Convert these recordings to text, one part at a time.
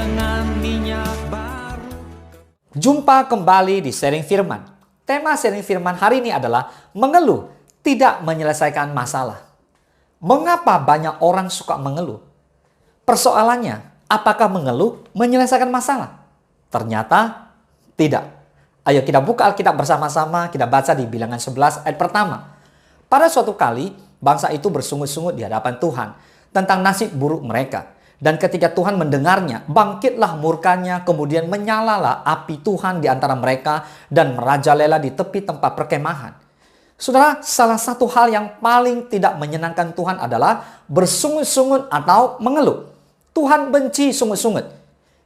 dengan minyak baru. Jumpa kembali di Sharing Firman. Tema Sharing Firman hari ini adalah mengeluh tidak menyelesaikan masalah. Mengapa banyak orang suka mengeluh? Persoalannya, apakah mengeluh menyelesaikan masalah? Ternyata tidak. Ayo kita buka Alkitab bersama-sama, kita baca di Bilangan 11 ayat pertama. Pada suatu kali, bangsa itu bersungut-sungut di hadapan Tuhan tentang nasib buruk mereka. Dan ketika Tuhan mendengarnya, bangkitlah murkanya, kemudian menyalalah api Tuhan di antara mereka dan merajalela di tepi tempat perkemahan. Saudara, salah satu hal yang paling tidak menyenangkan Tuhan adalah bersungut-sungut atau mengeluh. Tuhan benci sungut-sungut.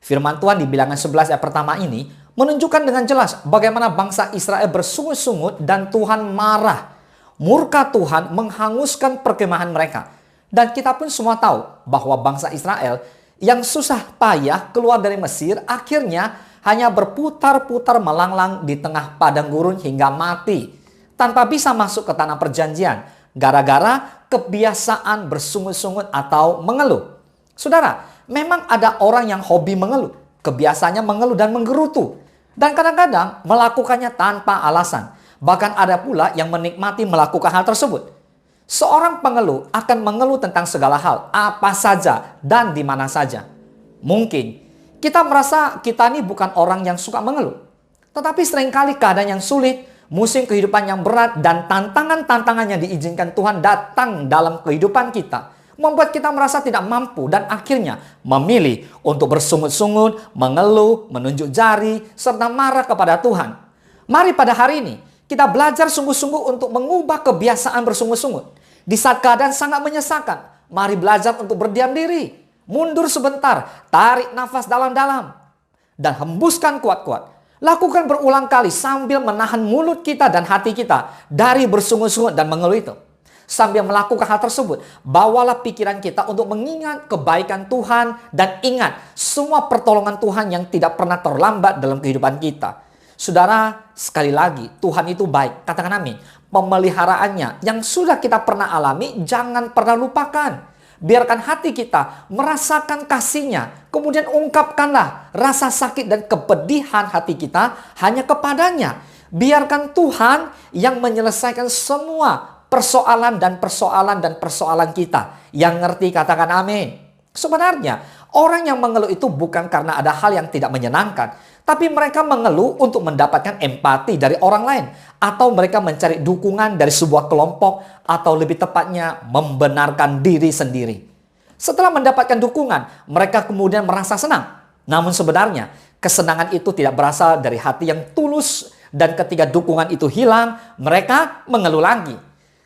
Firman Tuhan di Bilangan 11 ayat pertama ini menunjukkan dengan jelas bagaimana bangsa Israel bersungut-sungut dan Tuhan marah. Murka Tuhan menghanguskan perkemahan mereka. Dan kita pun semua tahu bahwa bangsa Israel yang susah payah keluar dari Mesir akhirnya hanya berputar-putar melanglang di tengah padang gurun hingga mati tanpa bisa masuk ke tanah perjanjian gara-gara kebiasaan bersungut-sungut atau mengeluh. Saudara, memang ada orang yang hobi mengeluh, kebiasaannya mengeluh dan menggerutu, dan kadang-kadang melakukannya tanpa alasan. Bahkan ada pula yang menikmati melakukan hal tersebut. Seorang pengeluh akan mengeluh tentang segala hal, apa saja dan di mana saja. Mungkin kita merasa kita ini bukan orang yang suka mengeluh. Tetapi seringkali keadaan yang sulit, musim kehidupan yang berat, dan tantangan-tantangan yang diizinkan Tuhan datang dalam kehidupan kita, membuat kita merasa tidak mampu dan akhirnya memilih untuk bersungut-sungut, mengeluh, menunjuk jari, serta marah kepada Tuhan. Mari pada hari ini kita belajar sungguh-sungguh untuk mengubah kebiasaan bersungut-sungut. Di saat keadaan sangat menyesakan, mari belajar untuk berdiam diri. Mundur sebentar, tarik nafas dalam-dalam, dan hembuskan kuat-kuat. Lakukan berulang kali sambil menahan mulut kita dan hati kita dari bersungut-sungut dan mengeluh itu. Sambil melakukan hal tersebut, bawalah pikiran kita untuk mengingat kebaikan Tuhan dan ingat semua pertolongan Tuhan yang tidak pernah terlambat dalam kehidupan kita. Saudara, sekali lagi, Tuhan itu baik. Katakan amin. Pemeliharaannya yang sudah kita pernah alami, jangan pernah lupakan. Biarkan hati kita merasakan kasih-Nya. Kemudian ungkapkanlah rasa sakit dan kepedihan hati kita hanya kepadanya. Biarkan Tuhan yang menyelesaikan semua persoalan dan persoalan kita. Yang ngerti katakan amin. Sebenarnya, orang yang mengeluh itu bukan karena ada hal yang tidak menyenangkan, tapi mereka mengeluh untuk mendapatkan empati dari orang lain, atau mereka mencari dukungan dari sebuah kelompok, atau lebih tepatnya membenarkan diri sendiri. Setelah mendapatkan dukungan, mereka kemudian merasa senang. Namun sebenarnya, kesenangan itu tidak berasal dari hati yang tulus, dan ketika dukungan itu hilang, mereka mengeluh lagi.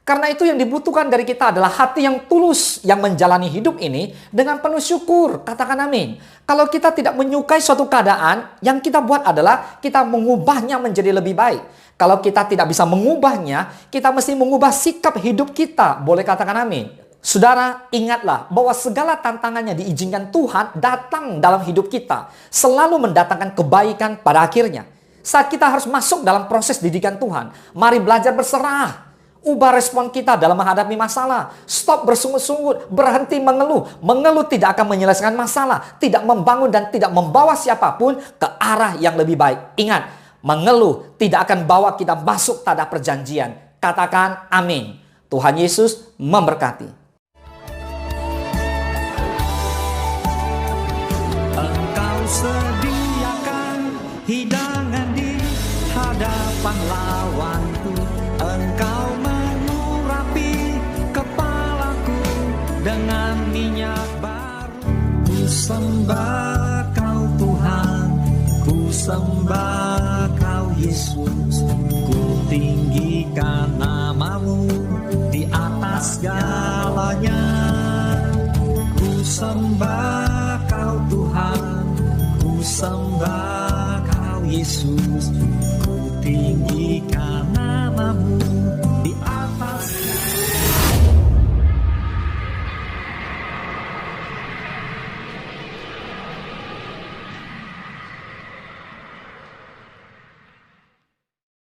Karena itu yang dibutuhkan dari kita adalah hati yang tulus yang menjalani hidup ini dengan penuh syukur. Katakan amin. Kalau kita tidak menyukai suatu keadaan, yang kita buat adalah kita mengubahnya menjadi lebih baik. Kalau kita tidak bisa mengubahnya, kita mesti mengubah sikap hidup kita. Boleh katakan amin. Saudara, ingatlah bahwa segala tantangannya diizinkan Tuhan datang dalam hidup kita. Selalu mendatangkan kebaikan pada akhirnya. Saat kita harus masuk dalam proses didikan Tuhan, mari belajar berserah. Ubah respon kita dalam menghadapi masalah. Stop bersungut-sungut, berhenti mengeluh. Mengeluh tidak akan menyelesaikan masalah, tidak membangun dan tidak membawa siapapun ke arah yang lebih baik. Ingat, mengeluh tidak akan bawa kita masuk tanah perjanjian. Katakan amin. Tuhan Yesus memberkati. Engkau sediakan hidangan di hadapan lawanku. Engkau mengurapi kepalaku dengan minyak baru. Ku sembah Kau Tuhan, ku sembah Kau Yesus. Ku tinggikan nama-Mu di atas segalanya. Ku sembah Kau Tuhan, ku sembah Kau Yesus. Ku tinggikan nama-Mu